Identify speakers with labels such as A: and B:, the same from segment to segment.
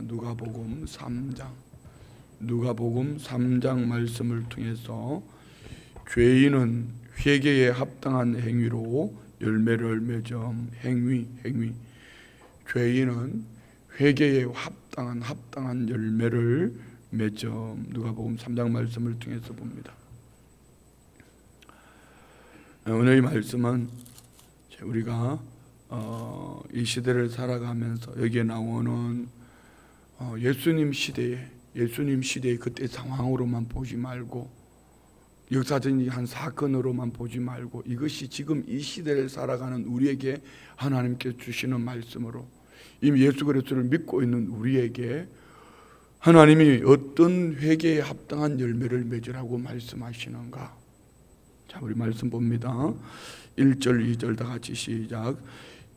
A: 누가복음 3장 말씀을 통해서 죄인은 회개에 합당한 행위로 열매를 맺어. 죄인은 회개에 합당한 열매를 맺어. 누가복음 3장 말씀을 통해서 봅니다. 오늘 이 말씀은 우리가 이 시대를 살아가면서 여기에 나오는 예수님 시대의 그때 상황으로만 보지 말고, 역사적인 한 사건으로만 보지 말고, 이것이 지금 이 시대를 살아가는 우리에게 하나님께서 주시는 말씀으로, 이미 예수 그리스도를 믿고 있는 우리에게 하나님이 어떤 회개에 합당한 열매를 맺으라고 말씀하시는가. 자, 우리 말씀 봅니다. 1절 2절 다 같이 시작.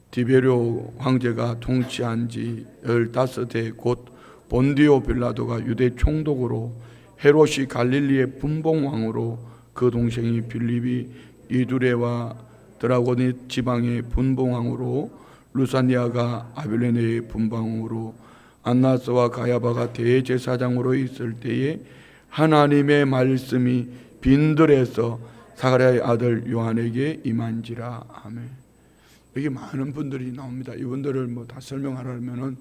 A: 디베료 황제가 통치한 지 15해 곧 본디오 빌라도가 유대 총독으로, 헤롯이 갈릴리의 분봉왕으로, 그 동생이 빌립이 이두레와 드라고니 지방의 분봉왕으로, 루사니아가 아빌레네의 분봉왕으로, 안나스와 가야바가 대제사장으로 있을 때에 하나님의 말씀이 빈들에서 사가랴의 아들 요한에게 임한지라. 아멘. 여기 많은 분들이 나옵니다. 이분들을 다 설명하려면은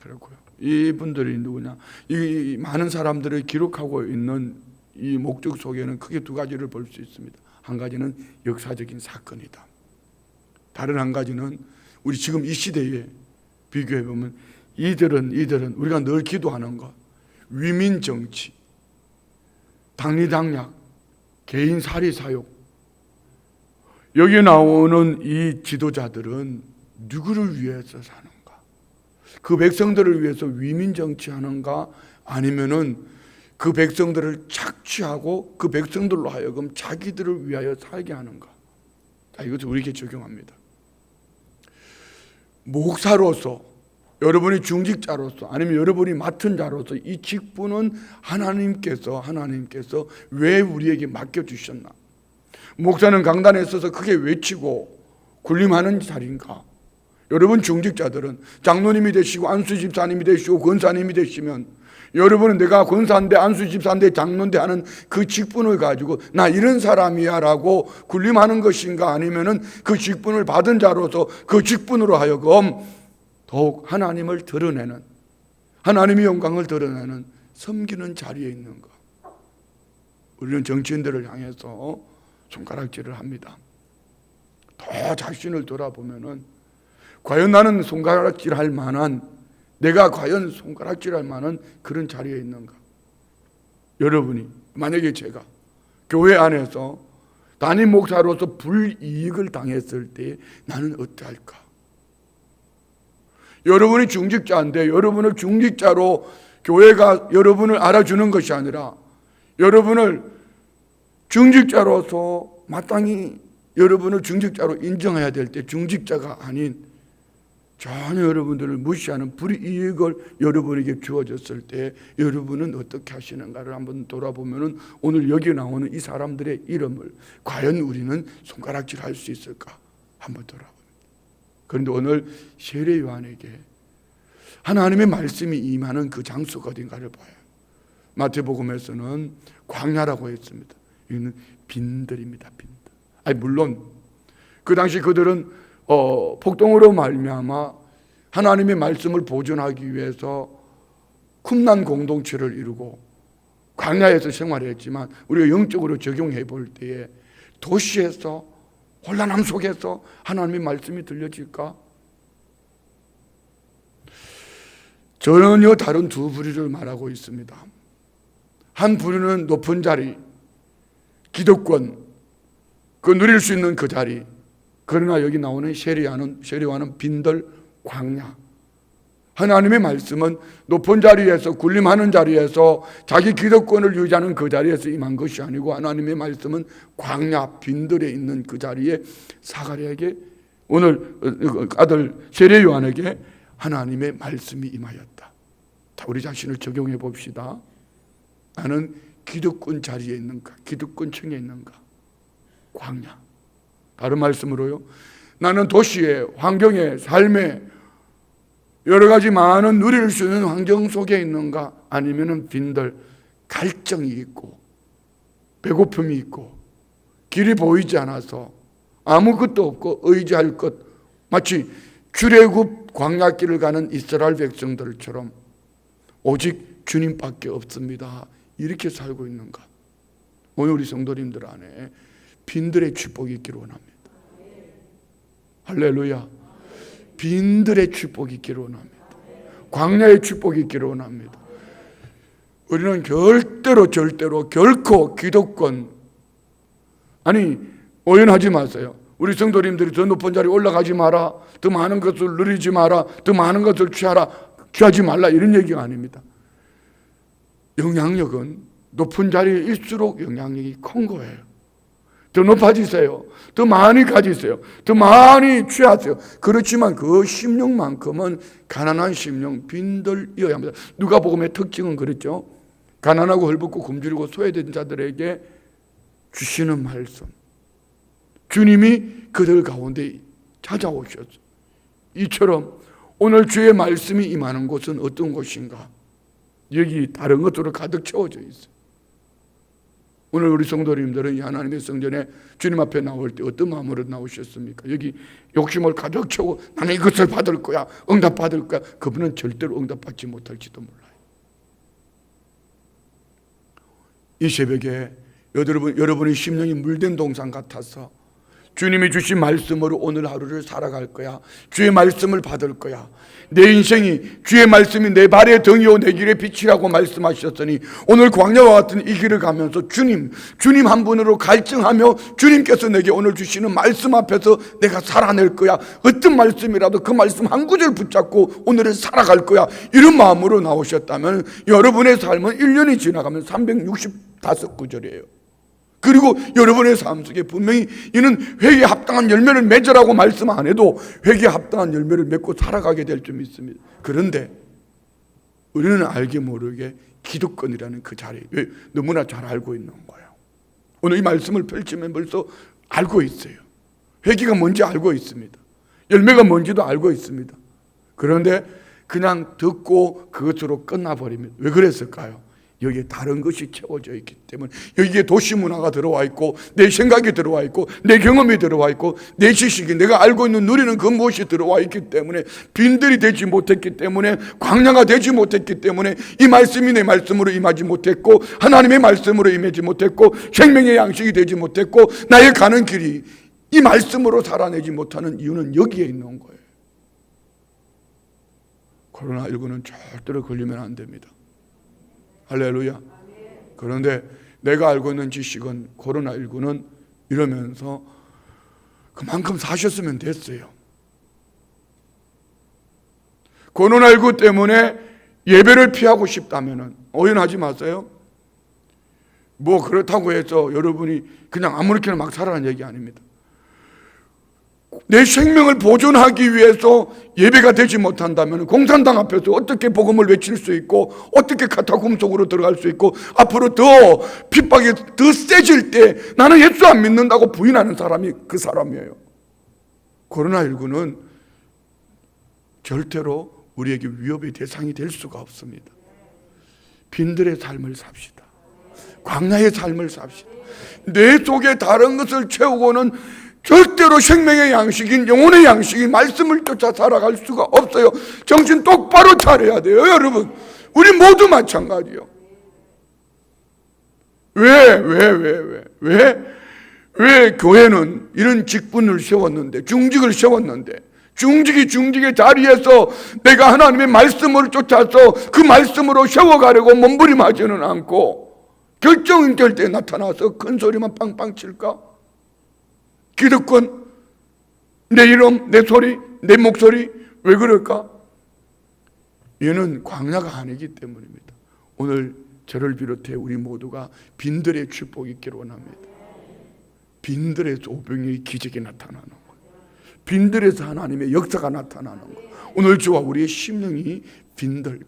A: 그렇고요. 이분들이 누구냐? 이 많은 사람들을 기록하고 있는 이 목적 속에는 크게 두 가지를 볼 수 있습니다. 한 가지는 역사적인 사건이다. 다른 한 가지는 우리 지금 이 시대에 비교해 보면 이들은 우리가 늘 기도하는 것, 위민 정치, 당리당략, 개인 사리 사욕, 여기 나오는 이 지도자들은 누구를 위해서 사는가? 그 백성들을 위해서 위민 정치하는가? 아니면은 그 백성들을 착취하고 그 백성들로 하여금 자기들을 위하여 살게 하는가? 자, 이것을 우리에게 적용합니다. 목사로서, 여러분이 중직자로서, 아니면 여러분이 맡은 자로서 이 직분은 하나님께서 왜 우리에게 맡겨주셨나? 목사는 강단에 서서 크게 외치고 군림하는 자리인가? 여러분 중직자들은 장로님이 되시고 안수집사님이 되시고 권사님이 되시면, 여러분은 내가 권사인데 안수집사인데 장로인데 하는 그 직분을 가지고 나 이런 사람이야 라고 군림하는 것인가? 아니면은 그 직분을 받은 자로서 그 직분으로 하여금 더욱 하나님을 드러내는, 하나님의 영광을 드러내는, 섬기는 자리에 있는가? 우리는 정치인들을 향해서 손가락질을 합니다. 더 자신을 돌아보면은 과연 나는 손가락질할 만한, 내가 과연 손가락질할 만한 그런 자리에 있는가? 여러분이 만약에 제가 교회 안에서 담임 목사로서 불이익을 당했을 때 나는 어떠할까? 여러분이 중직자인데 여러분을 중직자로 교회가 여러분을 알아주는 것이 아니라, 여러분을 중직자로서 마땅히 여러분을 중직자로 인정해야 될 때 중직자가 아닌 전혀 여러분들을 무시하는 불이익을 여러분에게 주어졌을 때 여러분은 어떻게 하시는가를 한번 돌아보면 오늘 여기 나오는 이 사람들의 이름을 과연 우리는 손가락질 할 수 있을까 한번 돌아봅니다. 그런데 오늘 세례 요한에게 하나님의 말씀이 임하는 그 장소가 어딘가를 봐요. 마태복음에서는 광야라고 했습니다. 여기는 빈들입니다. 빈들. 물론 그 당시 그들은 폭동으로 말미암아 하나님의 말씀을 보존하기 위해서 쿰난 공동체를 이루고 광야에서 생활했지만, 우리가 영적으로 적용해 볼 때에 도시에서 혼란함 속에서 하나님의 말씀이 들려질까? 전혀 다른 두 부류를 말하고 있습니다. 한 부류는 높은 자리, 기득권, 그 누릴 수 있는 그 자리. 그러나 여기 나오는 세례와는 빈들, 광야. 하나님의 말씀은 높은 자리에서, 군림하는 자리에서 자기 기득권을 유지하는 그 자리에서 임한 것이 아니고, 하나님의 말씀은 광야, 빈들에 있는 그 자리에 사가랴에게, 오늘 아들 세례 요한에게 하나님의 말씀이 임하였다. 자, 우리 자신을 적용해 봅시다. 나는 기득권 자리에 있는가? 기득권층에 있는가? 광야. 다른 말씀으로요, 나는 도시의 환경의 삶의 여러 가지 많은 누릴 수 있는 환경 속에 있는가? 아니면은 빈들, 갈증이 있고 배고픔이 있고 길이 보이지 않아서 아무것도 없고 의지할 것, 마치 출애굽 광야길을 가는 이스라엘 백성들처럼 오직 주님밖에 없습니다, 이렇게 살고 있는가? 오늘 우리 성도님들 안에 빈들의 축복이 있기를 원합니다. 할렐루야. 빈들의 축복이 있기를 원합니다. 광야의 축복이 있기를 원합니다. 우리는 절대로 결코 기득권, 아니 오연하지 마세요. 우리 성도님들이 더 높은 자리에 올라가지 마라, 더 많은 것을 누리지 마라, 더 많은 것을 취하지 말라, 이런 얘기가 아닙니다. 영향력은 높은 자리에 있을수록 영향력이 큰 거예요. 더 높아지세요. 더 많이 가지세요. 더 많이 취하세요. 그렇지만 그 심령만큼은 가난한 심령, 빈들이어야 합니다. 누가복음의 특징은 그렇죠. 가난하고 헐벗고 굶주리고 소외된 자들에게 주시는 말씀, 주님이 그들 가운데 찾아오셨어요. 이처럼 오늘 주의 말씀이 임하는 곳은 어떤 곳인가? 여기 다른 것으로 가득 채워져 있어요. 오늘 우리 성도님들은 이 하나님의 성전에 주님 앞에 나올 때 어떤 마음으로 나오셨습니까? 여기 욕심을 가득 채우고 나는 이것을 받을 거야, 응답받을 거야. 그분은 절대로 응답받지 못할지도 몰라요. 이 새벽에 여러분의 심령이 물된 동산 같아서 주님이 주신 말씀으로 오늘 하루를 살아갈 거야, 주의 말씀을 받을 거야, 내 인생이 주의 말씀이 내 발의 등이요 내 길의 빛이라고 말씀하셨으니 오늘 광야와 같은 이 길을 가면서 주님 한 분으로 갈증하며 주님께서 내게 오늘 주시는 말씀 앞에서 내가 살아낼 거야, 어떤 말씀이라도 그 말씀 한 구절 붙잡고 오늘을 살아갈 거야, 이런 마음으로 나오셨다면 여러분의 삶은 1년이 지나가면 365구절이에요. 그리고 여러분의 삶 속에 분명히 이는 회개에 합당한 열매를 맺으라고 말씀 안 해도 회개에 합당한 열매를 맺고 살아가게 될 줄 믿습니다. 그런데 우리는 알게 모르게 기득권이라는 그 자리, 너무나 잘 알고 있는 거예요. 오늘 이 말씀을 펼치면 벌써 알고 있어요. 회개가 뭔지 알고 있습니다. 열매가 뭔지도 알고 있습니다. 그런데 그냥 듣고 그것으로 끝나버립니다. 왜 그랬을까요? 여기에 다른 것이 채워져 있기 때문에, 여기에 도시 문화가 들어와 있고 내 생각이 들어와 있고 내 경험이 들어와 있고 내 지식이, 내가 알고 있는 누리는 그 무엇이 들어와 있기 때문에 빈들이 되지 못했기 때문에, 광야가 되지 못했기 때문에 이 말씀이 내 말씀으로 임하지 못했고 하나님의 말씀으로 임하지 못했고 생명의 양식이 되지 못했고 나의 가는 길이 이 말씀으로 살아내지 못하는 이유는 여기에 있는 거예요. 코로나19는 절대로 걸리면 안 됩니다. 할렐루야. 그런데 내가 알고 있는 지식은 코로나19는 이러면서 그만큼 사셨으면 됐어요. 코로나19 때문에 예배를 피하고 싶다면 오연하지 마세요. 뭐 그렇다고 해서 여러분이 그냥 아무렇게나 막 살아라는 얘기 아닙니다. 내 생명을 보존하기 위해서 예배가 되지 못한다면 공산당 앞에서 어떻게 복음을 외칠 수 있고 어떻게 카타콤 속으로 들어갈 수 있고 앞으로 더 핍박이 더 세질 때 나는 예수 안 믿는다고 부인하는 사람이 그 사람이에요. 코로나19는 절대로 우리에게 위협의 대상이 될 수가 없습니다. 빈들의 삶을 삽시다. 광야의 삶을 삽시다. 내 속에 다른 것을 채우고는 절대로 생명의 양식인 영혼의 양식인 말씀을 쫓아 살아갈 수가 없어요. 정신 똑바로 차려야 돼요, 여러분. 우리 모두 마찬가지요. 왜 교회는 이런 직분을 세웠는데, 중직을 세웠는데, 중직의 자리에서 내가 하나님의 말씀을 쫓아서 그 말씀으로 세워가려고 몸부림하지는 않고 결정될 때 나타나서 큰 소리만 빵빵 칠까? 기득권, 내 이름, 내 소리, 내 목소리, 왜 그럴까? 얘는 광야가 아니기 때문입니다. 오늘 저를 비롯해 우리 모두가 빈들의 축복이 있기를 원합니다. 빈들에서 오병이의 기적이 나타나는 거예요. 빈들에서 하나님의 역사가 나타나는 거예요. 오늘 저와 우리의 심령이 빈들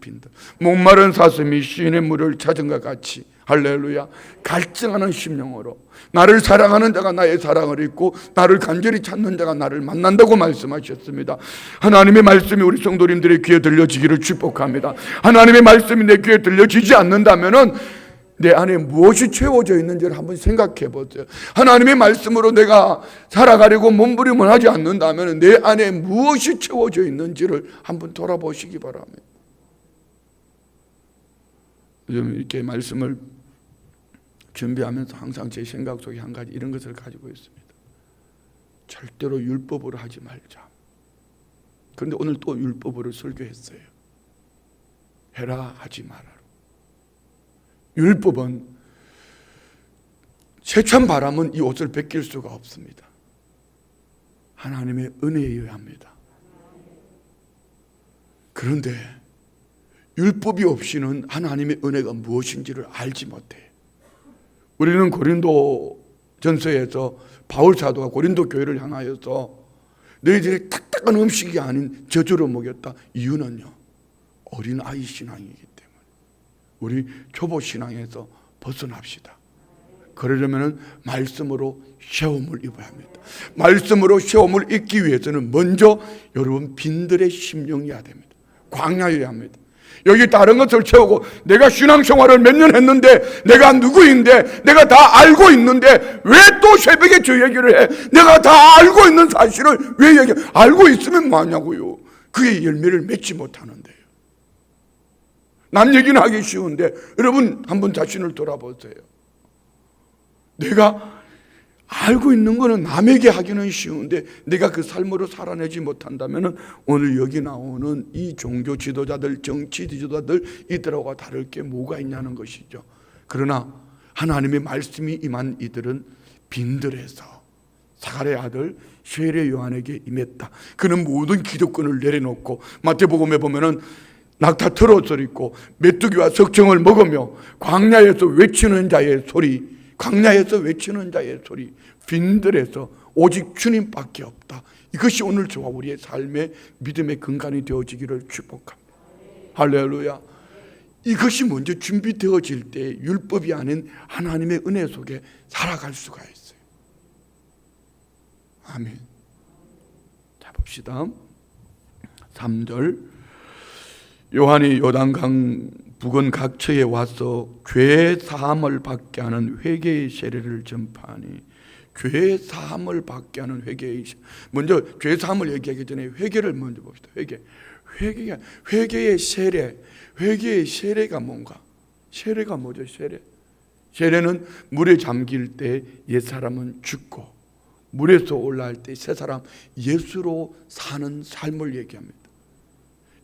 A: 목마른 사슴이 시인의 물을 찾은 것 같이 할렐루야. 갈증하는 심령으로 나를 사랑하는 자가 나의 사랑을 잊고 나를 간절히 찾는 자가 나를 만난다고 말씀하셨습니다. 하나님의 말씀이 우리 성도님들의 귀에 들려지기를 축복합니다. 하나님의 말씀이 내 귀에 들려지지 않는다면은 내 안에 무엇이 채워져 있는지를 한번 생각해 보세요. 하나님의 말씀으로 내가 살아가려고 몸부림을 하지 않는다면 내 안에 무엇이 채워져 있는지를 한번 돌아보시기 바랍니다. 요즘 이렇게 말씀을 준비하면서 항상 제 생각 속에 한 가지 이런 것을 가지고 있습니다. 절대로 율법으로 하지 말자. 그런데 오늘 또 율법으로 설교했어요. 해라 하지 마라. 율법은 세찬 바람은 이 옷을 벗길 수가 없습니다. 하나님의 은혜여야 합니다. 그런데 율법이 없이는 하나님의 은혜가 무엇인지를 알지 못해요. 우리는 고린도 전서에서 바울 사도가 고린도 교회를 향하여서 너희들이 딱딱한 음식이 아닌 저주로 먹였다. 이유는요, 어린아이 신앙이기 때문에. 우리 초보 신앙에서 벗어납시다. 그러려면 말씀으로 시험을 입어야 합니다. 말씀으로 시험을 입기 위해서는 먼저 여러분 빈들의 심령이어야 됩니다. 광야여야 합니다. 여기 다른 것을 채우고 내가 신앙생활을 몇 년 했는데 내가 누구인데 내가 다 알고 있는데 왜 또 새벽에 저 얘기를 해? 내가 다 알고 있는 사실을 왜 얘기해? 알고 있으면 뭐하냐고요. 그게 열매를 맺지 못하는데요. 남 얘기는 하기 쉬운데 여러분 한번 자신을 돌아보세요. 내가 알고 있는 거는 남에게 하기는 쉬운데 내가 그 삶으로 살아내지 못한다면 오늘 여기 나오는 이 종교 지도자들, 정치 지도자들 이들하고 다를 게 뭐가 있냐는 것이죠. 그러나 하나님의 말씀이 임한 이들은 빈들에서 사갈의 아들 쉐레 요한에게 임했다. 그는 모든 기득권을 내려놓고 마태복음에 보면은 낙타 털옷을 입고 메뚜기와 석청을 먹으며 광야에서 외치는 자의 소리, 광야에서 외치는 자의 소리, 빈들에서 오직 주님밖에 없다. 이것이 오늘 저와 우리의 삶의 믿음의 근간이 되어지기를 축복합니다. 할렐루야. 이것이 먼저 준비되어질 때 율법이 아닌 하나님의 은혜 속에 살아갈 수가 있어요. 아멘. 자, 봅시다. 3절. 요한이 요단강 북은 각처에 와서 죄 사함을 받게 하는 회개의 세례를 전파하니, 죄 사함을 받게 하는 회개의 먼저 죄 사함을 얘기하기 전에 회개를 먼저 봅시다. 회개의 세례. 회개의 세례가 뭔가? 세례가 뭐죠? 세례는 물에 잠길 때 옛사람은 죽고 물에서 올라올 때 새사람 예수로 사는 삶을 얘기합니다.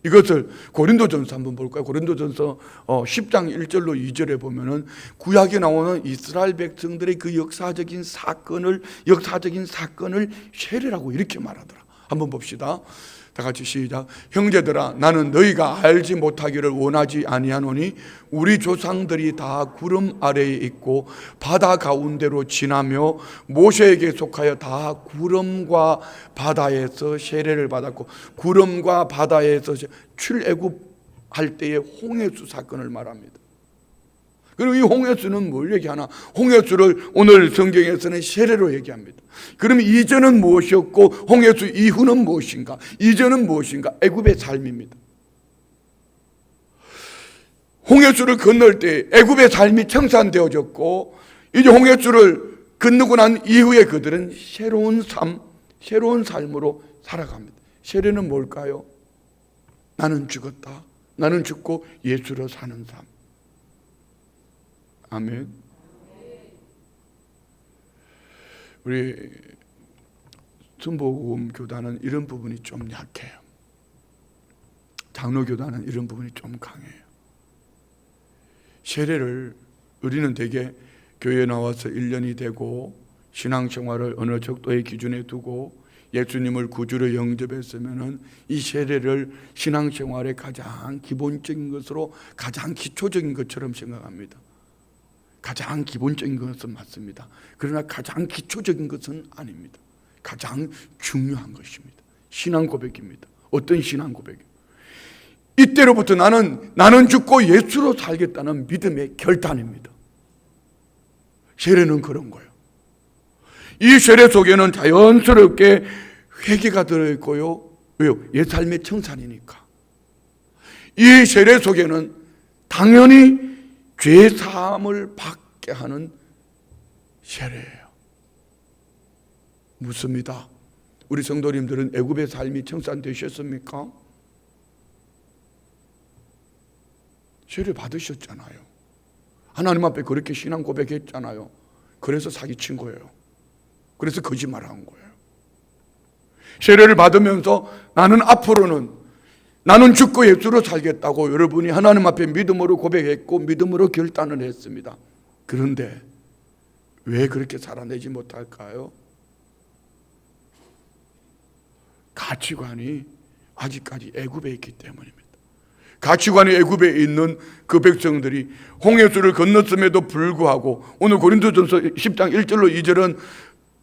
A: 이것을 고린도전서 한번 볼까요? 고린도전서 10장 1절로 2절에 보면은 구약에 나오는 이스라엘 백성들의 그 역사적인 사건을 세례라고 이렇게 말하더라. 한번 봅시다. 다 같이 시작. 형제들아, 나는 너희가 알지 못하기를 원하지 아니하노니 우리 조상들이 다 구름 아래에 있고 바다 가운데로 지나며 모세에게 속하여 다 구름과 바다에서 세례를 받았고, 구름과 바다에서 출애굽할 때의 홍해수 사건을 말합니다. 그리고 이 홍해수는 뭘 얘기하나? 홍해수를 오늘 성경에서는 세례로 얘기합니다. 그럼 이전은 무엇이었고 홍해수 이후는 무엇인가? 이전은 무엇인가? 애굽의 삶입니다. 홍해수를 건널 때 애굽의 삶이 청산되어졌고, 이제 홍해수를 건너고 난 이후에 그들은 새로운 삶으로 살아갑니다. 세례는 뭘까요? 나는 죽었다. 나는 죽고 예수로 사는 삶. 아멘. 우리 순복음 교단은 이런 부분이 좀 약해요. 장로 교단은 이런 부분이 좀 강해요. 세례를 우리는 대개 교회에 나와서 1년이 되고 신앙생활을 어느 정도의 기준에 두고 예수님을 구주로 영접했으면은 이 세례를 신앙생활의 가장 기본적인 것으로, 가장 기초적인 것처럼 생각합니다. 가장 기본적인 것은 맞습니다. 그러나 가장 기초적인 것은 아닙니다. 가장 중요한 것입니다. 신앙 고백입니다. 어떤 신앙 고백이요? 이때로부터 나는 죽고 예수로 살겠다는 믿음의 결단입니다. 세례는 그런 거예요. 이 세례 속에는 자연스럽게 회개가 들어있고요. 왜요? 옛 삶의 청산이니까. 이 세례 속에는 당연히 죄 사함을 받게 하는 세례예요. 묻습니다. 우리 성도님들은 애굽의 삶이 청산되셨습니까? 세례 받으셨잖아요. 하나님 앞에 그렇게 신앙 고백했잖아요. 그래서 사기친 거예요. 그래서 거짓말한 거예요. 세례를 받으면서 나는 앞으로는 나는 죽고 예수로 살겠다고 여러분이 하나님 앞에 믿음으로 고백했고 믿음으로 결단을 했습니다. 그런데 왜 그렇게 살아내지 못할까요? 가치관이 아직까지 애굽에 있기 때문입니다. 가치관이 애굽에 있는 그 백성들이 홍해수를 건넜음에도 불구하고 오늘 고린도전서 10장 1절로 2절은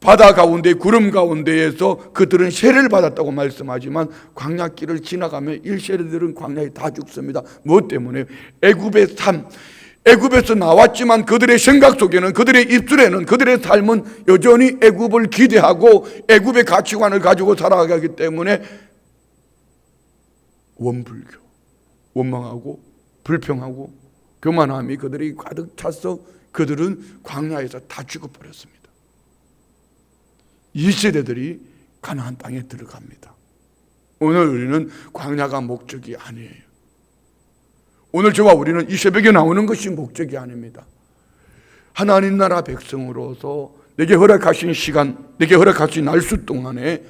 A: 바다 가운데 구름 가운데에서 그들은 세례를 받았다고 말씀하지만 광야길을 지나가면 일세례들은 광야에 다 죽습니다. 무엇 때문에? 애굽의 삶, 애굽에서 나왔지만 그들의 생각 속에는, 그들의 입술에는, 그들의 삶은 여전히 애굽을 기대하고 애굽의 가치관을 가지고 살아가기 때문에 원불교, 원망하고 불평하고 교만함이 그들이 가득 차서 그들은 광야에서 다 죽어버렸습니다. 이 세대들이 가나안 땅에 들어갑니다. 오늘 우리는 광야가 목적이 아니에요. 오늘 저와 우리는 이 새벽에 나오는 것이 목적이 아닙니다. 하나님 나라 백성으로서 내게 허락하신 시간, 내게 허락하신 날수 동안에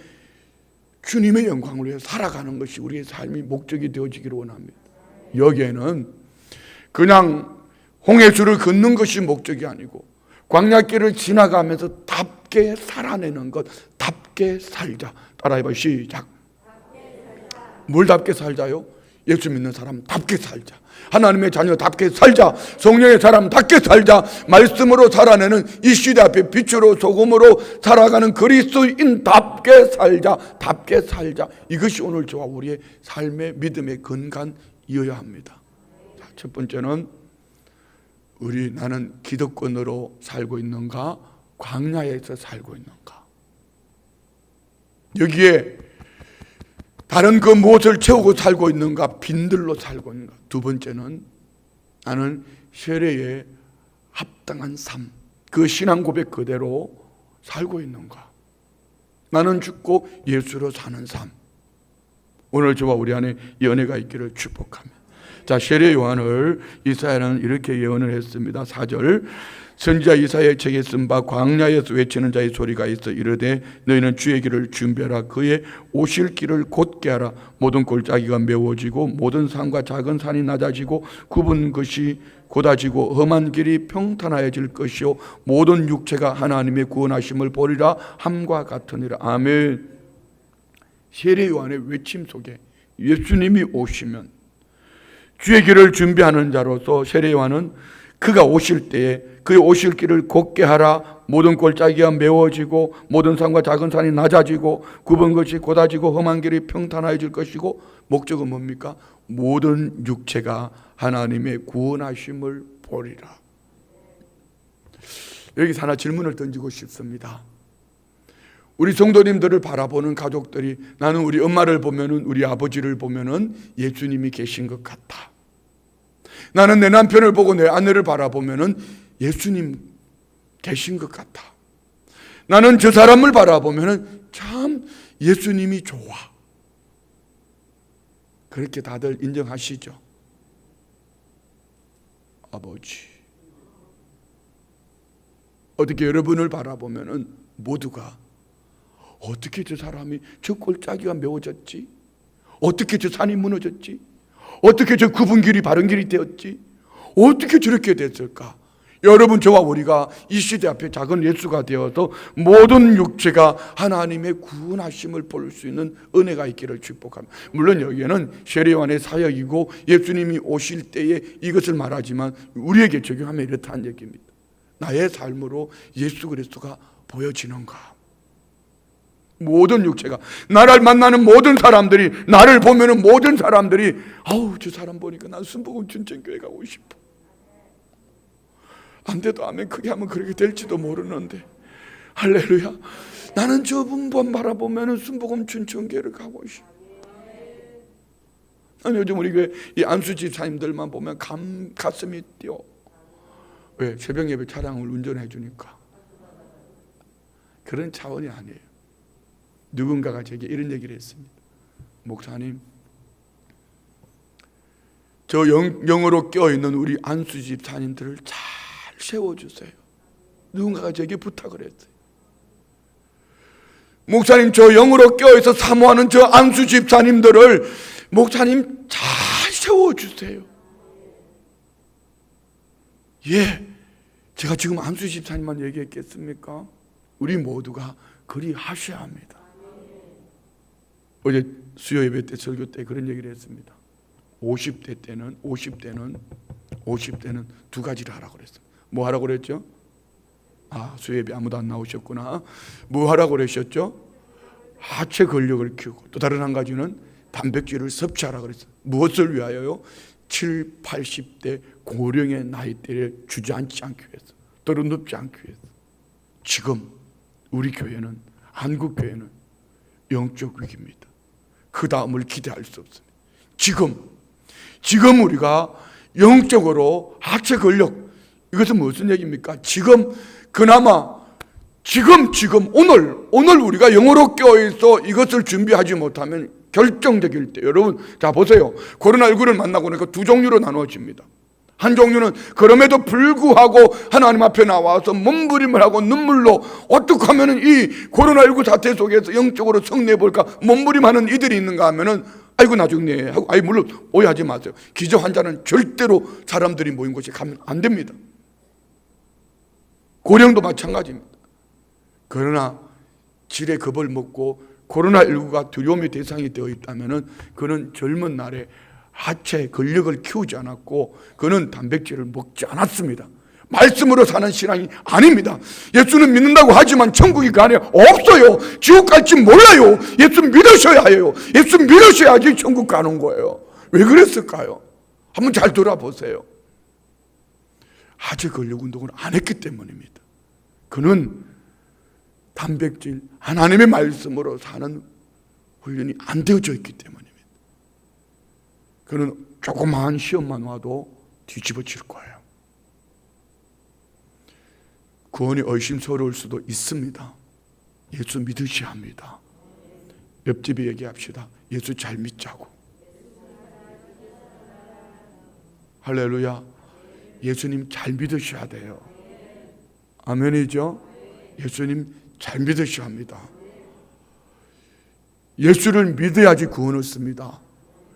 A: 주님의 영광을 위해 살아가는 것이 우리의 삶이 목적이 되어지기를 원합니다. 여기에는 그냥 홍해수를 걷는 것이 목적이 아니고 광야길을 지나가면서 답게 살아내는 것, 답게 살자. 따라해봐. 시작. 뭘 답게 살자요? 예수 믿는 사람 답게 살자. 하나님의 자녀 답게 살자. 성령의 사람 답게 살자. 말씀으로 살아내는 이 시대 앞에 빛으로 소금으로 살아가는 그리스도인 답게 살자. 답게 살자. 이것이 오늘 저와 우리의 삶의 믿음의 근간이어야 합니다. 자, 첫 번째는 나는 기득권으로 살고 있는가? 광야에서 살고 있는가? 여기에 다른 그 무엇을 채우고 살고 있는가? 빈들로 살고 있는가? 두 번째는 나는 세례에 합당한 삶, 그 신앙 고백 그대로 살고 있는가? 나는 죽고 예수로 사는 삶. 오늘 저와 우리 안에 이 은혜가 있기를 축복합니다. 자, 세례 요한을 이사야는 이렇게 예언을 했습니다. 4절 선지자 이사야의 책에 쓴 바 광야에서 외치는 자의 소리가 있어 이르되 너희는 주의 길을 준비하라. 그의 오실 길을 곧게 하라. 모든 골짜기가 메워지고 모든 산과 작은 산이 낮아지고 굽은 것이 곧아지고 험한 길이 평탄하여질 것이요 모든 육체가 하나님의 구원하심을 보리라 함과 같으니라. 아멘. 세례 요한의 외침 속에 예수님이 오시면 주의 길을 준비하는 자로서 세례 요한은 그가 오실 때에 그의 오실 길을 곧게 하라. 모든 골짜기가 메워지고 모든 산과 작은 산이 낮아지고 굽은 것이 곧아지고 험한 길이 평탄해질 것이고 목적은 뭡니까? 모든 육체가 하나님의 구원하심을 보리라. 여기서 하나 질문을 던지고 싶습니다. 우리 성도님들을 바라보는 가족들이 나는 우리 엄마를 보면은 우리 아버지를 보면은 예수님이 계신 것 같다. 나는 내 남편을 보고 내 아내를 바라보면은 예수님 계신 것 같아. 나는 저 사람을 바라보면은 참 예수님이 좋아. 그렇게 다들 인정하시죠? 아버지. 어떻게 여러분을 바라보면은 모두가 어떻게 저 사람이 저 골짜기가 메워졌지? 어떻게 저 산이 무너졌지? 어떻게 저 굽은 길이 바른 길이 되었지? 어떻게 저렇게 됐을까? 여러분, 저와 우리가 이 시대 앞에 작은 예수가 되어서 모든 육체가 하나님의 구원하심을 볼 수 있는 은혜가 있기를 축복합니다. 물론 여기에는 세례요한의 사역이고 예수님이 오실 때에 이것을 말하지만 우리에게 적용하면 이렇다는 얘기입니다. 나의 삶으로 예수 그리스도가 보여지는가? 모든 육체가, 나를 만나는 모든 사람들이, 나를 보면은 모든 사람들이 아우 저 사람 보니까 난 순복음 춘천교회 가고 싶어. 안 돼도 아멘 크게 하면 그렇게 될지도 모르는데, 할렐루야. 나는 저분만 바라보면 순복음 춘천교회를 가고 있어. 난 요즘 우리 교회 이 안수 집사님들만 보면 가슴이 뛰어. 왜? 새벽 예배 차량을 운전해 주니까. 그런 차원이 아니에요. 누군가가 제게 이런 얘기를 했습니다. 목사님, 저 영으로 깨어있는 우리 안수 집사님들을 잘 세워주세요. 누군가가 제게 부탁을 했어요. 목사님, 저 영으로 깨어있어 사모하는 저 안수 집사님들을 목사님 잘 세워주세요. 예, 제가 지금 안수 집사님만 얘기했겠습니까? 우리 모두가 그리 하셔야 합니다. 어제 수요 예배 때 설교 때 그런 얘기를 했습니다. 50대는 두 가지를 하라고 그랬어요. 뭐 하라고 그랬죠? 수요 예배 아무도 안 나오셨구나. 뭐 하라고 그러셨죠? 하체 근력을 키우고, 또 다른 한 가지는 단백질을 섭취하라고 그랬어요. 무엇을 위하여요? 7, 80대 고령의 나이대를 주저앉지 않기 위해서, 떨어눕지 않기 위해서. 지금 우리 교회는, 한국 교회는 영적 위기입니다. 그 다음을 기대할 수 없습니다. 지금 우리가 영적으로 하체 근력, 이것은 무슨 얘기입니까? 그나마 오늘 우리가 영어로 깨어있어 이것을 준비하지 못하면 결정적일 때, 여러분 자 보세요. 코로나19를 만나고 나니까 두 종류로 나누어집니다. 한 종류는 그럼에도 불구하고 하나님 앞에 나와서 몸부림을 하고 눈물로 어떻게 하면 이 코로나19 사태 속에서 영적으로 성내볼까 몸부림하는 이들이 있는가 하면은 아이고 나중에 하고, 물론 오해하지 마세요. 기저 환자는 절대로 사람들이 모인 곳에 가면 안 됩니다. 고령도 마찬가지입니다. 그러나 질의 겁을 먹고 코로나19가 두려움의 대상이 되어 있다면 그는 젊은 날에 하체 근력을 키우지 않았고 그는 단백질을 먹지 않았습니다. 말씀으로 사는 신앙이 아닙니다. 예수는 믿는다고 하지만 천국이 그 안에 없어요. 지옥 갈지 몰라요. 예수 믿으셔야 해요. 예수 믿으셔야지 천국 가는 거예요. 왜 그랬을까요? 한번 잘 돌아보세요. 하체 근력 운동을 안 했기 때문입니다. 그는 단백질, 하나님의 말씀으로 사는 훈련이 안 되어져 있기 때문입니다. 그는 조그마한 시험만 와도 뒤집어질 거예요. 구원이 의심스러울 수도 있습니다. 예수 믿으셔야 합니다. 옆집에 얘기합시다. 예수 잘 믿자고. 할렐루야. 예수님 잘 믿으셔야 돼요. 아멘이죠? 예수님 잘 믿으셔야 합니다. 예수를 믿어야지 구원을 얻습니다.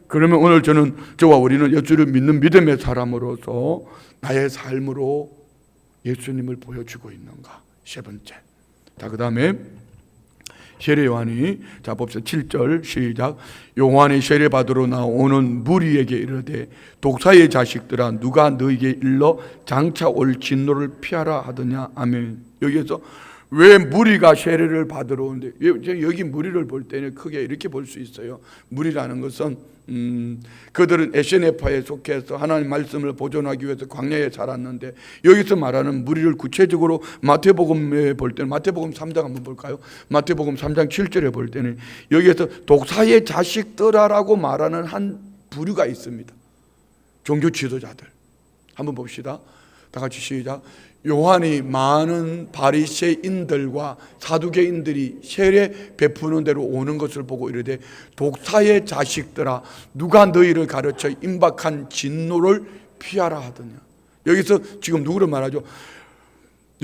A: 그러면 오늘 저와 우리는 예수를 믿는 믿음의 사람으로서 나의 삶으로 예수님을 보여주고 있는가? 세 번째. 자, 그 다음에 세례 요한이, 자 봅시다. 7절 시작. 요한이 세례 받으러 나오는 무리에게 이르되 독사의 자식들아 누가 너에게 일러 장차 올 진노를 피하라 하더냐. 아멘. 여기에서 왜 무리가 세례를 받으러 오는데, 여기 무리를 볼 때는 크게 이렇게 볼 수 있어요. 무리라는 것은 그들은 에세네파에 속해서 하나님 말씀을 보존하기 위해서 광야에 살았는데, 여기서 말하는 무리를 구체적으로 마태복음에 볼 때는, 마태복음 3장 한번 볼까요? 마태복음 3장 7절에 볼 때는 여기에서 독사의 자식들아라고 말하는 한 부류가 있습니다. 종교 지도자들. 한번 봅시다. 다 같이 시작. 요한이 많은 바리새인들과 사두개인들이 세례 베푸는 대로 오는 것을 보고 이르되 독사의 자식들아 누가 너희를 가르쳐 임박한 진노를 피하라 하더냐. 여기서 지금 누구를 말하죠?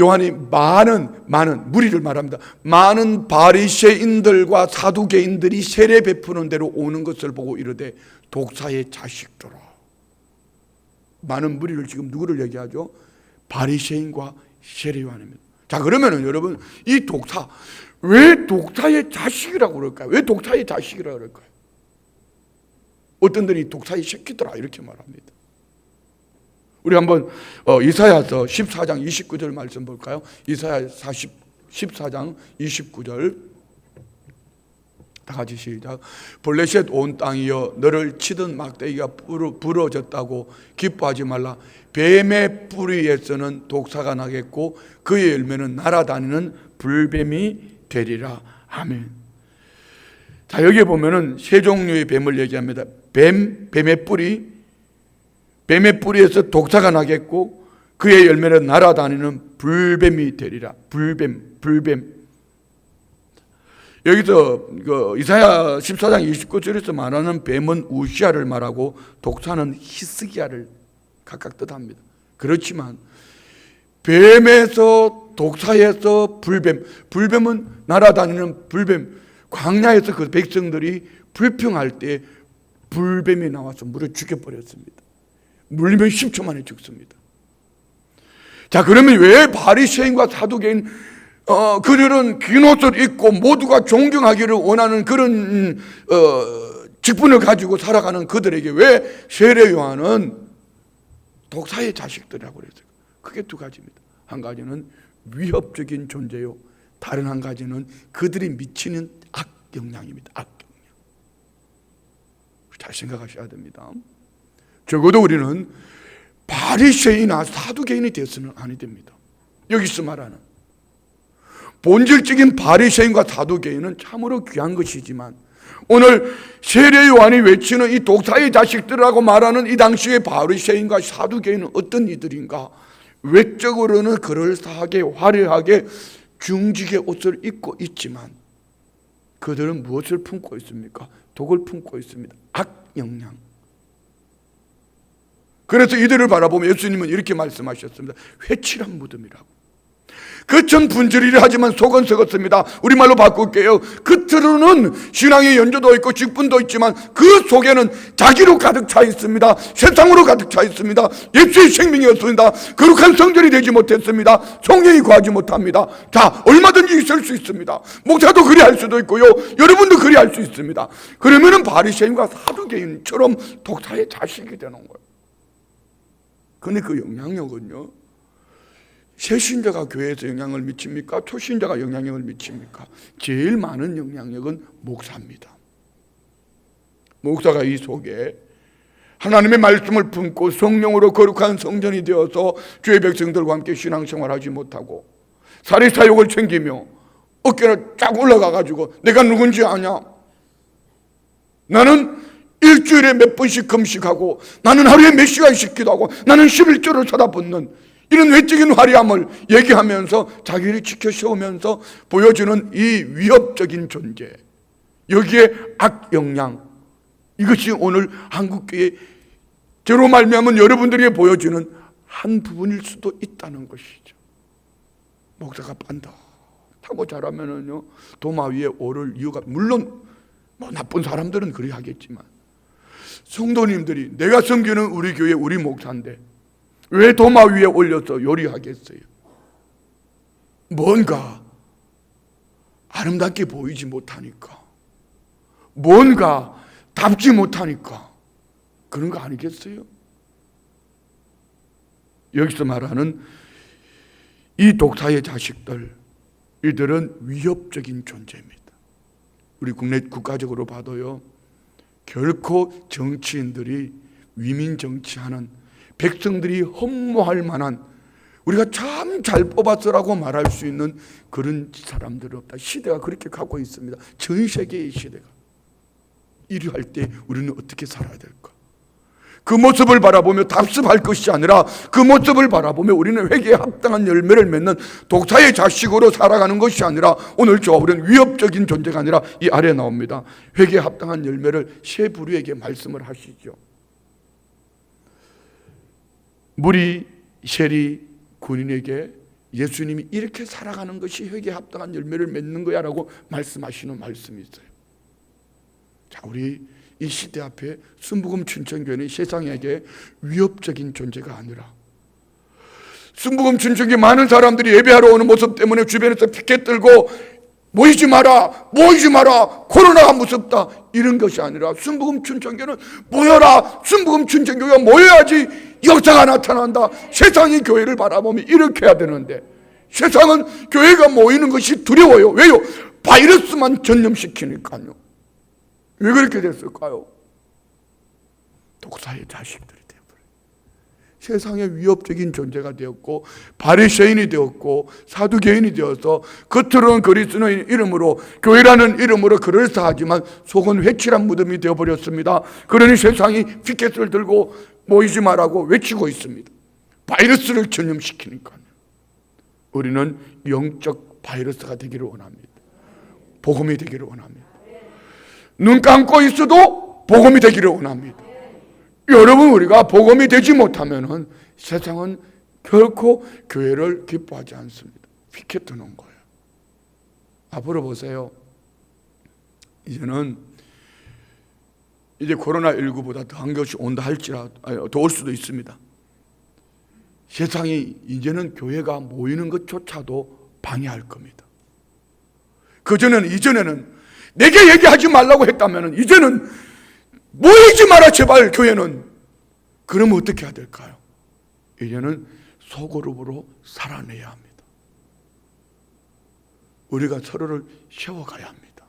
A: 요한이 많은 무리를 말합니다. 많은 바리새인들과 사두개인들이 세례 베푸는 대로 오는 것을 보고 이르되 독사의 자식들아. 많은 무리를 지금 누구를 얘기하죠? 바리새인과 세례 요한입니다. 자, 그러면은 여러분, 이 독사, 왜 독사의 자식이라고 그럴까요? 왜 독사의 자식이라고 그럴까요? 어떤 들이 독사의 새끼들아 이렇게 말합니다. 우리 한번 이사야서 14장 29절 말씀 볼까요? 이사야 14장 29절 다 같이 시작. 블레셋 온 땅이여 너를 치던 막대기가 부러졌다고 기뻐하지 말라. 뱀의 뿌리에서는 독사가 나겠고 그의 열매는 날아다니는 불뱀이 되리라. 아멘. 자, 여기에 보면은 세 종류의 뱀을 얘기합니다. 뱀의 뿌리에서 독사가 나겠고 그의 열매는 날아다니는 불뱀이 되리라. 불뱀. 여기서 이사야 14장 29절에서 말하는 뱀은 우시아를 말하고 독사는 히스기야를 각각 뜻합니다. 그렇지만 뱀에서 독사에서 불뱀은 날아다니는 불뱀, 광야에서 그 백성들이 불평할 때 불뱀이 나와서 물을 죽여버렸습니다. 물리면 10초 만에 죽습니다. 자, 그러면 왜 바리새인과 사두개인 그들은 긴 옷을 입고 모두가 존경하기를 원하는 그런 직분을 가지고 살아가는 그들에게 왜 세례 요한은 독사의 자식들이라고 그랬어요? 크게 두 가지입니다. 한 가지는 위협적인 존재요, 다른 한 가지는 그들이 미치는 악영향입니다. 악영향. 잘 생각하셔야 됩니다. 적어도 우리는 바리새인이나 사두개인이 되어서는 아니 됩니다. 여기서 말하는 본질적인 바리새인과 사두개인은 참으로 귀한 것이지만 오늘 세례 요한이 외치는 이 독사의 자식들이라고 말하는 이 당시의 바리새인과 사두개인은 어떤 이들인가? 외적으로는 그럴싸하게 화려하게 중직의 옷을 입고 있지만 그들은 무엇을 품고 있습니까? 독을 품고 있습니다. 악영향. 그래서 이들을 바라보면 예수님은 이렇게 말씀하셨습니다. 회칠한 무덤이라고. 겉은 분질이라 하지만 속은 썩었습니다. 우리말로 바꿀게요. 겉으로는 신앙의 연조도 있고 직분도 있지만 그 속에는 자기로 가득 차 있습니다. 세상으로 가득 차 있습니다. 예수의 생명이 없습니다. 거룩한 성전이 되지 못했습니다. 성령이 구하지 못합니다. 자, 얼마든지 있을 수 있습니다. 목사도 그리할 수도 있고요, 여러분도 그리할 수 있습니다. 그러면은 바리새인과 사두개인처럼 독사의 자식이 되는 거예요. 근데 그 영향력은요, 새신자가 교회에서 영향을 미칩니까? 초신자가 영향력을 미칩니까? 제일 많은 영향력은 목사입니다. 목사가 이 속에 하나님의 말씀을 품고 성령으로 거룩한 성전이 되어서 주의 백성들과 함께 신앙생활하지 못하고 사리사욕을 챙기며 어깨를 쫙 올라가가지고 내가 누군지 아냐? 나는 일주일에 몇 번씩 금식하고 나는 하루에 몇 시간씩 기도하고 나는 11조를 쳐다보는 이런 외적인 화려함을 얘기하면서 자기를 지켜 세우면서 보여주는 이 위협적인 존재, 여기에 악영향, 이것이 오늘 한국교회 저로 말미암은 여러분들에게 보여주는 한 부분일 수도 있다는 것이죠. 목사가 반듯하고 잘하면은요 도마 위에 오를 이유가, 물론 나쁜 사람들은 그리 하겠지만 성도님들이 내가 섬기는 우리 교회 우리 목사인데 왜 도마 위에 올려서 요리하겠어요? 뭔가 아름답게 보이지 못하니까, 뭔가 답지 못하니까 그런 거 아니겠어요? 여기서 말하는 이 독사의 자식들, 이들은 위협적인 존재입니다. 우리 국가적으로 봐도요, 결코 정치인들이 위민 정치하는, 백성들이 흠모할 만한, 우리가 참 잘 뽑았어라고 말할 수 있는 그런 사람들이 없다. 시대가 그렇게 가고 있습니다. 전 세계의 시대가. 이를 할 때 우리는 어떻게 살아야 될까? 그 모습을 바라보며 답습할 것이 아니라 그 모습을 바라보며 우리는 회개에 합당한 열매를 맺는 독사의 자식으로 살아가는 것이 아니라, 오늘 저와 우리는 위협적인 존재가 아니라 이 아래에 나옵니다. 회개에 합당한 열매를 세 부류에게 말씀을 하시죠. 무리, 세리, 군인에게 예수님이 이렇게 살아가는 것이 회개에 합당한 열매를 맺는 거야 라고 말씀하시는 말씀이 있어요. 자, 우리 이 시대 앞에 순복음 춘천교회는 세상에게 위협적인 존재가 아니라, 순복음 춘천교회 많은 사람들이 예배하러 오는 모습 때문에 주변에서 피켓 들고 모이지 마라, 코로나가 무섭다, 이런 것이 아니라 순복음 춘천교회는 모여라, 순복음 춘천교회가 모여야지 역사가 나타난다. 세상이 교회를 바라보며 이렇게 해야 되는데 세상은 교회가 모이는 것이 두려워요. 왜요? 바이러스만 전염시키니까요. 왜 그렇게 됐을까요? 독사의 자식들이 되어버려요. 세상에 위협적인 존재가 되었고 바리새인이 되었고 사두개인이 되어서 겉으로는 그리스도의 이름으로, 교회라는 이름으로 그럴싸하지만 속은 회칠한 무덤이 되어버렸습니다. 그러니 세상이 피켓을 들고 모이지 말라고 외치고 있습니다. 바이러스를 전염시키니까요. 우리는 영적 바이러스가 되기를 원합니다. 복음이 되기를 원합니다. 눈 감고 있어도 복음이 되기를 원합니다. 여러분, 우리가 복음이 되지 못하면 세상은 결코 교회를 기뻐하지 않습니다. 피켓 드는 거예요. 앞으로 보세요. 이제는 이제 코로나19보다 더한 것이 온다 할지라도 더 올 수도 있습니다. 세상이 이제는 교회가 모이는 것조차도 방해할 겁니다. 이전에는 내게 얘기하지 말라고 했다면 이제는 모이지 마라 제발 교회는. 그러면 어떻게 해야 될까요? 이제는 소그룹으로 살아내야 합니다. 우리가 서로를 세워가야 합니다.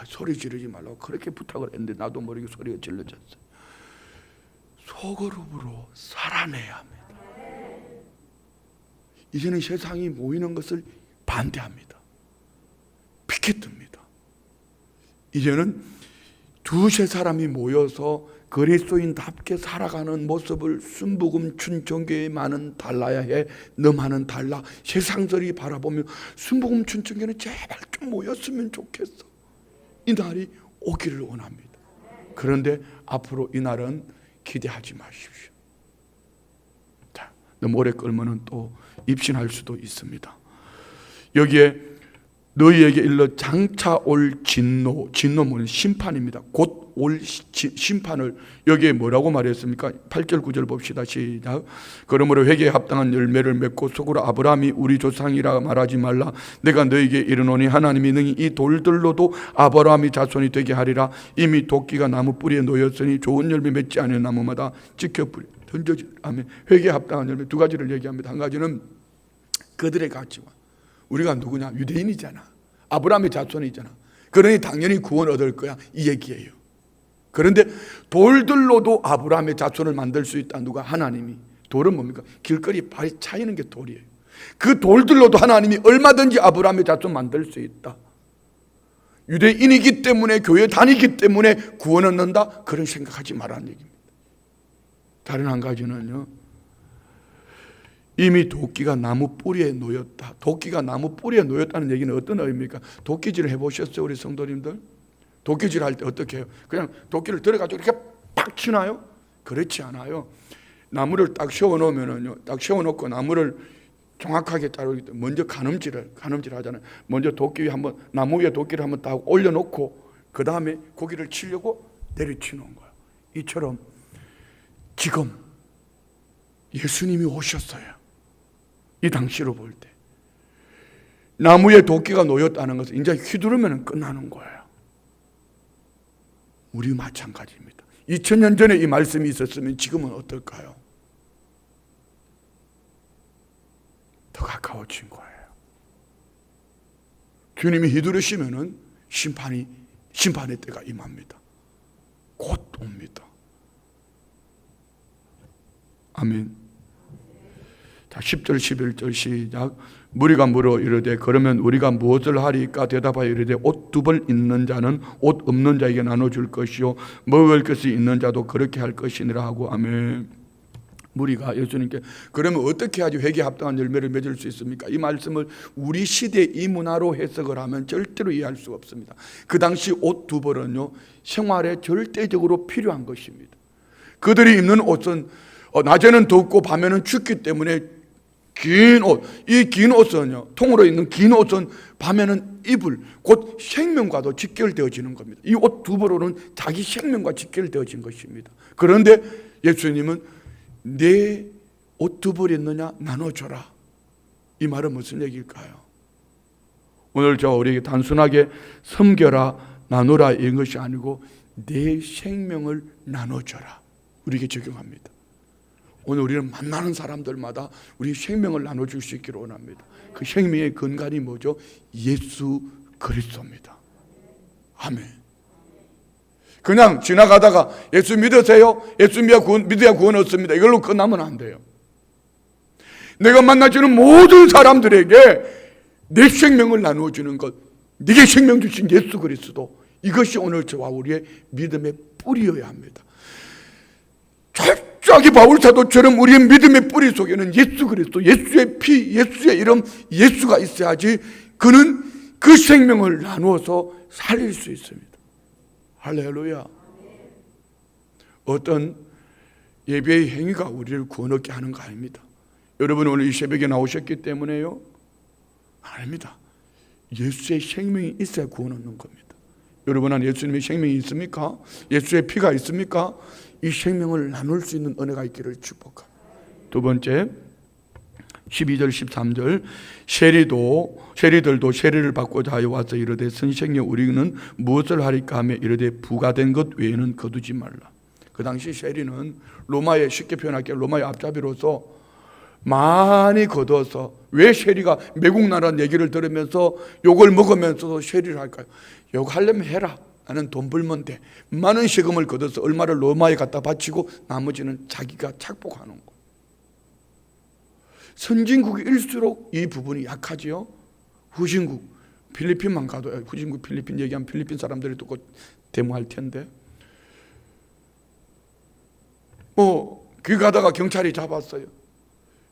A: 소리 지르지 말라고 그렇게 부탁을 했는데 나도 모르게 소리가 질러졌어요. 소그룹으로 살아내야 합니다. 이제는 세상이 모이는 것을 반대합니다. 피켓듭니다. 이제는 두세 사람이 모여서 그리스도인답게 살아가는 모습을 순복음 춘천교회에 많은 달라야 해. 너만은 달라. 세상들이 바라보며 순복음 춘천교회는 제발 좀 모였으면 좋겠어. 이 날이 오기를 원합니다. 그런데 앞으로 이 날은 기대하지 마십시오. 자, 너무 오래 끌면 또 입신할 수도 있습니다. 여기에 너희에게 일러 장차 올 진노는 심판입니다. 곧 올 심판을 여기에 뭐라고 말했습니까? 8절 9절 봅시다. 시작. 그러므로 회개에 합당한 열매를 맺고 속으로 아브라함이 우리 조상이라 말하지 말라. 내가 너희에게 이르노니 하나님이 능히 이 돌들로도 아브라함이 자손이 되게 하리라. 이미 도끼가 나무 뿌리에 놓였으니 좋은 열매 맺지 않은 나무마다 지켜 던져지. 아멘. 회개에 합당한 열매 두 가지를 얘기합니다. 한 가지는 그들의 가치와, 우리가 누구냐? 유대인이잖아. 아브라함의 자손이잖아. 그러니 당연히 구원 얻을 거야. 이 얘기예요. 그런데 돌들로도 아브라함의 자손을 만들 수 있다. 누가? 하나님이. 돌은 뭡니까? 길거리 발이 차이는 게 돌이에요. 그 돌들로도 하나님이 얼마든지 아브라함의 자손 만들 수 있다. 유대인이기 때문에, 교회 다니기 때문에 구원 얻는다? 그런 생각하지 말라는 얘기입니다. 다른 한 가지는요, 이미 도끼가 나무 뿌리에 놓였다. 도끼가 나무 뿌리에 놓였다는 얘기는 어떤 의미입니까? 도끼질을 해보셨어요, 우리 성도님들? 도끼질 할 때 어떻게 해요? 그냥 도끼를 들어가지고 이렇게 팍 치나요? 그렇지 않아요. 나무를 딱 세워놓으면요, 딱 세워놓고 나무를 정확하게 자르기 때문에 먼저 가늠질 하잖아요. 먼저 도끼 위에 한번, 나무 위에 도끼를 한번 딱 올려놓고 그 다음에 고기를 치려고 내리치는 거예요. 이처럼 지금 예수님이 오셨어요. 이 당시로 볼 때 나무에 도끼가 놓였다는 것은 이제 휘두르면 끝나는 거예요. 우리 마찬가지입니다. 2000년 전에 이 말씀이 있었으면 지금은 어떨까요? 더 가까워진 거예요. 주님이 휘두르시면은 심판의 때가 임합니다. 곧 옵니다. 아멘. 자, 10절 11절 시작. 무리가 물어 이르되 그러면 우리가 무엇을 하리까? 대답하여 이르되 옷 두 벌 있는 자는 옷 없는 자에게 나눠줄 것이요 먹을 것이 있는 자도 그렇게 할 것이니라 하고. 아멘. 무리가 예수님께 그러면 어떻게 하지 회개에 합당한 열매를 맺을 수 있습니까? 이 말씀을 우리 시대 이 문화로 해석을 하면 절대로 이해할 수가 없습니다. 그 당시 옷 두 벌은요, 생활에 절대적으로 필요한 것입니다. 그들이 입는 옷은 낮에는 덥고 밤에는 춥기 때문에 긴 옷, 이 긴 옷은요, 통으로 입는 긴 옷은 밤에는 이불, 곧 생명과도 직결되어지는 겁니다. 이 옷 두 벌은 자기 생명과 직결되어진 것입니다. 그런데 예수님은 내 옷 두 벌 있느냐? 나눠줘라. 이 말은 무슨 얘기일까요? 오늘 우리에게 단순하게 섬겨라, 나누라 이런 것이 아니고 내 생명을 나눠줘라. 우리에게 적용합니다. 오늘 우리는 만나는 사람들마다 우리 생명을 나눠줄 수 있기를 원합니다. 그 생명의 근간이 뭐죠? 예수 그리스도입니다. 아멘. 그냥 지나가다가 예수 믿으세요? 예수 믿어야 구원 얻습니다. 이걸로 끝나면 안 돼요. 내가 만나주는 모든 사람들에게 내 생명을 나누어주는 것, 네게 생명 주신 예수 그리스도, 이것이 오늘 저와 우리의 믿음의 뿌리여야 합니다. 철저하게 바울사도처럼 우리의 믿음의 뿌리 속에는 예수 그리스도, 예수의 피, 예수의 이름, 예수가 있어야지 그는 그 생명을 나누어서 살릴 수 있습니다. 할렐루야. 어떤 예배의 행위가 우리를 구원 얻게 하는 거 아닙니다. 여러분 오늘 이 새벽에 나오셨기 때문에요? 아닙니다. 예수의 생명이 있어야 구원 얻는 겁니다. 여러분 안에 예수님의 생명이 있습니까? 예수의 피가 있습니까? 이 생명을 나눌 수 있는 은혜가 있기를 축복합니다. 두 번째 12절 13절 세리들도 세리를 받고자 하여 와서 이르되 선생님 우리는 무엇을 하리까 하며 이르되 부가된 것 외에는 거두지 말라. 그 당시 세리는 로마의, 쉽게 표현할게요, 로마의 앞잡이로서 많이 거둬서, 왜 세리가 매국 나라는 얘기를 들으면서 욕을 먹으면서도 세리를 할까요? 욕하려면 해라. 나는 돈 벌면 돼. 많은 세금을 걷어서 얼마를 로마에 갖다 바치고 나머지는 자기가 착복하는 거예요. 선진국일수록 이 부분이 약하지요. 후진국, 필리핀만 가도, 후진국 필리핀 얘기하면 필리핀 사람들이 또 데모할 텐데, 길 가다가 경찰이 잡았어요.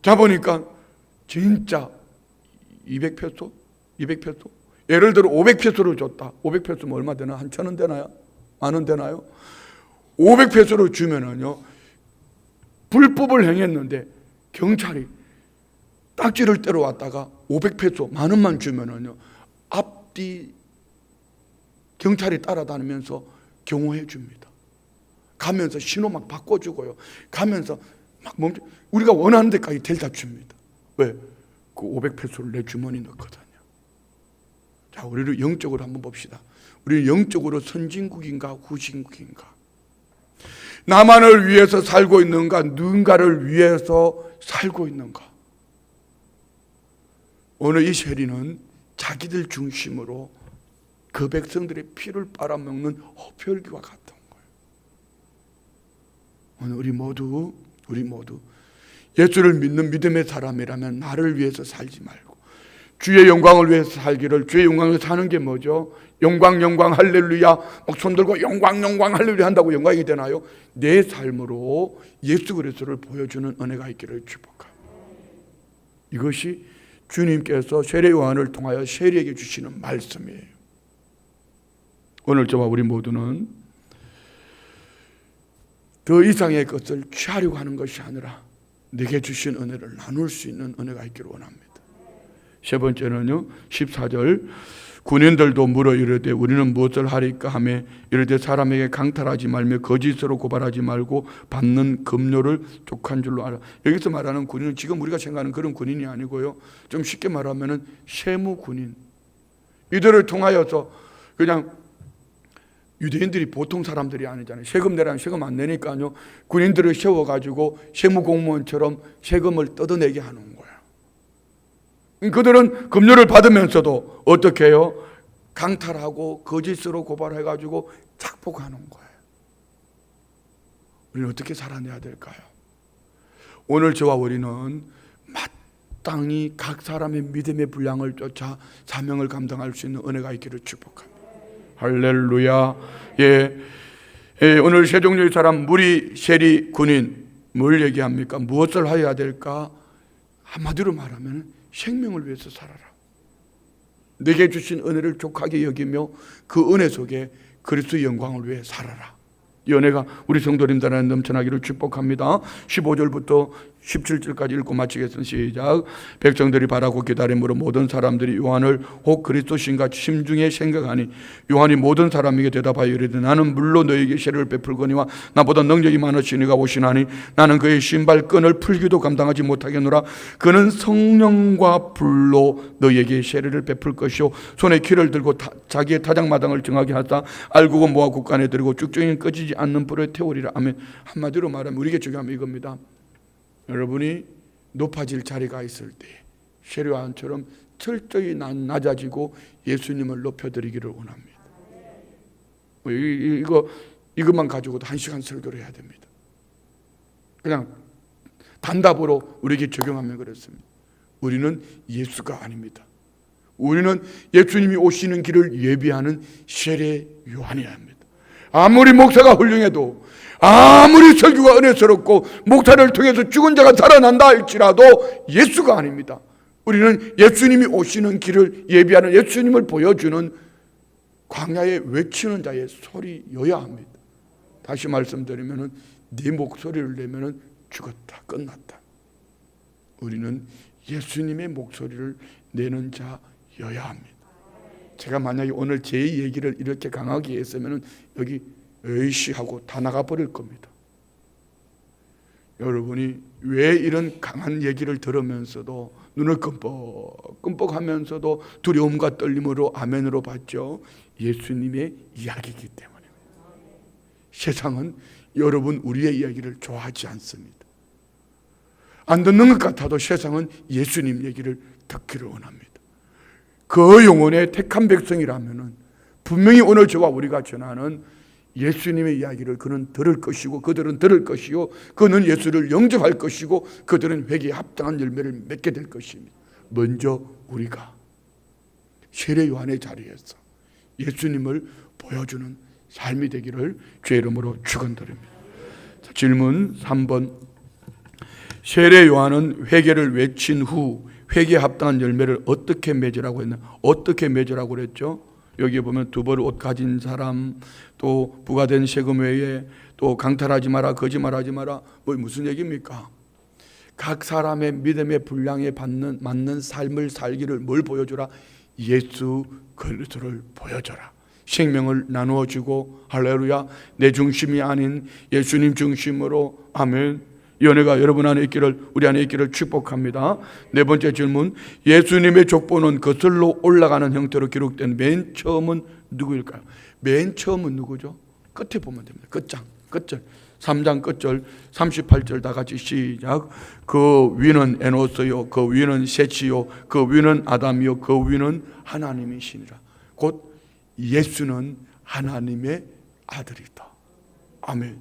A: 잡으니까 진짜 200페소? 200페소? 예를 들어 500페소를 줬다. 500페소면 얼마 되나? 한 1,000원 되나요? 10,000원 되나요? 500페소를 주면은요, 불법을 행했는데 경찰이 딱지를 떼러 왔다가 500페소, 10,000원만 주면은요, 앞뒤 경찰이 따라다니면서 경호해 줍니다. 가면서 신호 막 바꿔주고요. 가면서 막 우리가 원하는 데까지 데려다 줍니다. 왜? 그 500페소를 내 주머니 넣거든요. 자, 우리를 영적으로 한번 봅시다. 우리는 영적으로 선진국인가 후진국인가? 나만을 위해서 살고 있는가? 누군가를 위해서 살고 있는가? 오늘 이 세리는 자기들 중심으로 그 백성들의 피를 빨아먹는 허별기와 같은 거예요. 오늘 우리 모두 예수를 믿는 믿음의 사람이라면 나를 위해서 살지 말고 주의 영광을 위해서 살기를. 주의 영광을 사는 게 뭐죠? 영광 영광 할렐루야 막 손들고 영광 영광 할렐루야 한다고 영광이 되나요? 내 삶으로 예수 그리스도를 보여주는 은혜가 있기를 축복합니다. 이것이 주님께서 세례 요한을 통하여 세리에게 주시는 말씀이에요. 오늘 저와 우리 모두는 더 이상의 것을 취하려고 하는 것이 아니라 내게 주신 은혜를 나눌 수 있는 은혜가 있기를 원합니다. 세 번째는요, 14절 군인들도 물어 이르되 우리는 무엇을 하리까 하며 이르되 사람에게 강탈하지 말며 거짓으로 고발하지 말고 받는 급료를 족한 줄로 알아. 여기서 말하는 군인은 지금 우리가 생각하는 그런 군인이 아니고요, 좀 쉽게 말하면 세무 군인. 이들을 통하여서 그냥 유대인들이 보통 사람들이 아니잖아요. 세금 내라면 세금 안 내니까요, 군인들을 세워가지고 세무공무원처럼 세금을 뜯어내게 하는 거예요. 그들은 급료를 받으면서도 어떻게 해요? 강탈하고 거짓으로 고발해가지고 착복하는 거예요. 우리는 어떻게 살아내야 될까요? 오늘 저와 우리는 마땅히 각 사람의 믿음의 분량을 쫓아 사명을 감당할 수 있는 은혜가 있기를 축복합니다. 할렐루야. 오늘 세 종류의 사람, 무리, 세리, 군인, 뭘 얘기합니까? 무엇을 해야 될까? 한마디로 말하면 생명을 위해서 살아라. 내게 주신 은혜를 족하게 여기며 그 은혜 속에 그리스도의 영광을 위해 살아라. 이 은혜가 우리 성도님들 안에 넘쳐나기를 축복합니다. 15절부터 17절까지 읽고 마치겠습니다. 시작. 백성들이 바라고 기다림으로 모든 사람들이 요한을 혹 그리스도신가 심중에 생각하니 요한이 모든 사람에게 대답하여 이르되 나는 물로 너에게 세례를 베풀거니와 나보다 능력이 많으신 이가 오시나니 나는 그의 신발끈을 풀기도 감당하지 못하겠노라. 그는 성령과 불로 너에게 세례를 베풀 것이요 손에 키를 들고 자기의 타작마당을 정하게 하사 알곡은 모아 국간에 들고 쭉정이는 꺼지지 않는 불에 태우리라. 아멘. 한마디로 말하면 우리에게 중요한 이겁니다. 여러분이 높아질 자리가 있을 때 세례 요한처럼 철저히 낮아지고 예수님을 높여드리기를 원합니다. 이것만 가지고도 1시간 설교를 해야 됩니다. 그냥 단답으로 우리에게 적용하면 그렇습니다. 우리는 예수가 아닙니다. 우리는 예수님이 오시는 길을 예비하는 세례 요한이어야 합니다. 아무리 목사가 훌륭해도, 아무리 설교가 은혜스럽고 목사를 통해서 죽은 자가 살아난다 할지라도 예수가 아닙니다. 우리는 예수님이 오시는 길을 예비하는, 예수님을 보여주는 광야에 외치는 자의 소리여야 합니다. 다시 말씀드리면 네 목소리를 내면 죽었다, 끝났다. 우리는 예수님의 목소리를 내는 자여야 합니다. 제가 만약에 오늘 제 얘기를 이렇게 강하게 했으면 여기 으이시하고 다 나가버릴 겁니다. 여러분이 왜 이런 강한 얘기를 들으면서도 눈을 끔뻑끔뻑하면서도 두려움과 떨림으로 아멘으로 받죠? 예수님의 이야기이기 때문입니다. 세상은 여러분 우리의 이야기를 좋아하지 않습니다. 안 듣는 것 같아도 세상은 예수님 얘기를 듣기를 원합니다. 그 영혼의 택한 백성이라면 분명히 오늘 저와 우리가 전하는 예수님의 이야기를 그는 들을 것이고 그들은 들을 것이요 그는 예수를 영접할 것이고 그들은 회개에 합당한 열매를 맺게 될 것입니다. 먼저 우리가 세례 요한의 자리에서 예수님을 보여주는 삶이 되기를 주의 이름으로 축원드립니다. 자, 질문 3번. 세례 요한은 회개를 외친 후 회개에 합당한 열매를 어떻게 맺으라고 했나? 어떻게 맺으라고 그랬죠? 여기에 보면 두 벌 옷 가진 사람, 또 부과된 세금 외에 또 강탈하지 마라, 거짓말하지 마라. 무슨 얘기입니까? 각 사람의 믿음의 분량에 맞는 삶을 살기를 뭘 보여주라? 예수 그리스도를 보여줘라. 생명을 나누어 주고, 할렐루야, 내 중심이 아닌 예수님 중심으로, 아멘. 이 은혜가 여러분 안에 있기를, 우리 안에 있기를 축복합니다. 네 번째 질문. 예수님의 족보는 거슬러 올라가는 형태로 기록된 맨 처음은 누구일까요? 맨 처음은 누구죠? 끝에 보면 됩니다. 끝절 3장 끝절 38절 다 같이 시작. 그 위는 에노스요, 그 위는 셋이요, 그 위는 아담이요, 그 위는 하나님이시니라. 곧 예수는 하나님의 아들이다. 아멘.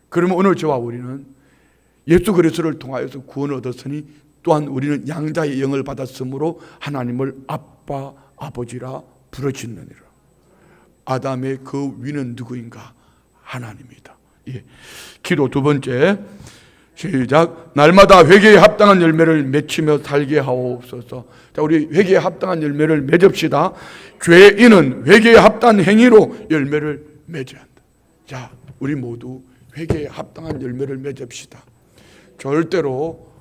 A: 그러면 오늘 저와 우리는 예수 그리스도를 통하여서 구원을 얻었으니 또한 우리는 양자의 영을 받았으므로 하나님을 아빠, 아버지라 부르짖느니라. 아담의 그 위는 누구인가? 하나님이다. 예. 기도 두 번째 시작. 날마다 회개에 합당한 열매를 맺히며 살게 하옵소서. 자, 우리 회개에 합당한 열매를 맺읍시다. 죄인은 회개에 합당한 행위로 열매를 맺어야 한다. 자, 우리 모두 회개에 합당한 열매를 맺읍시다. 절대로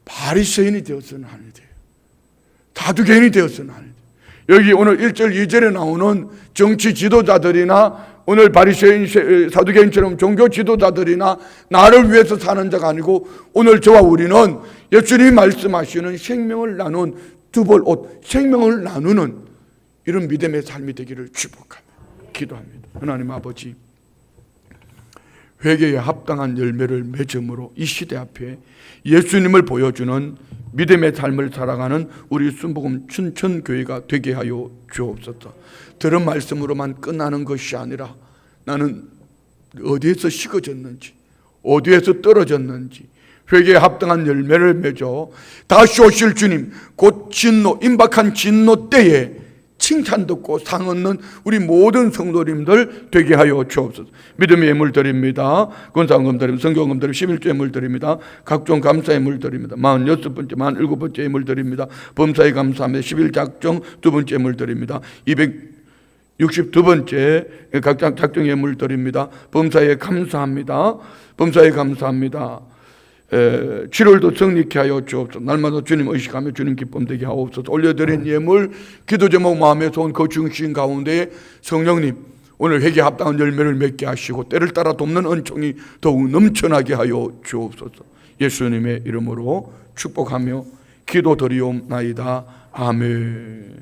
A: 바리새인이 되어서는 안 돼요. 사두개인이 되어서는 안 돼요. 여기 오늘 1절 2절에 나오는 정치 지도자들이나 오늘 바리새인 사두개인처럼 종교 지도자들이나 나를 위해서 사는 자가 아니고 오늘 저와 우리는 예수님이 말씀하시는 생명을 나눈 두 벌 옷, 생명을 나누는 이런 믿음의 삶이 되기를 축복합니다. 기도합니다. 하나님 아버지, 회개에 합당한 열매를 맺음으로 이 시대 앞에 예수님을 보여주는 믿음의 삶을 살아가는 우리 순복음 춘천교회가 되게 하여 주옵소서. 들은 말씀으로만 끝나는 것이 아니라 나는 어디에서 식어졌는지, 어디에서 떨어졌는지 회개에 합당한 열매를 맺어 다시 오실 주님, 곧 진노, 임박한 진노 때에 칭찬 듣고 상 얻는 우리 모든 성도님들 되게 하여 주옵소서. 믿음의 예물 드립니다. 권사금 드립니다. 성경금 드립니다. 11조 예물 드립니다. 각종 감사 예물 드립니다. 46번째, 47번째 예물 드립니다. 범사에 감사합니다. 11작정 두 번째 예물 드립니다. 262번째 각종 작정 예물 드립니다. 범사에 감사합니다. 범사에 감사합니다. 7월도 성립케 하여 주옵소서. 날마다 주님 의식하며 주님 기쁨 되게 하옵소서. 올려드린 예물, 기도 제목 마음에 온 그 중심 가운데 성령님 오늘 회개에 합당한 열매를 맺게 하시고 때를 따라 돕는 은총이 더욱 넘쳐나게 하여 주옵소서. 예수님의 이름으로 축복하며 기도드리옵나이다. 아멘.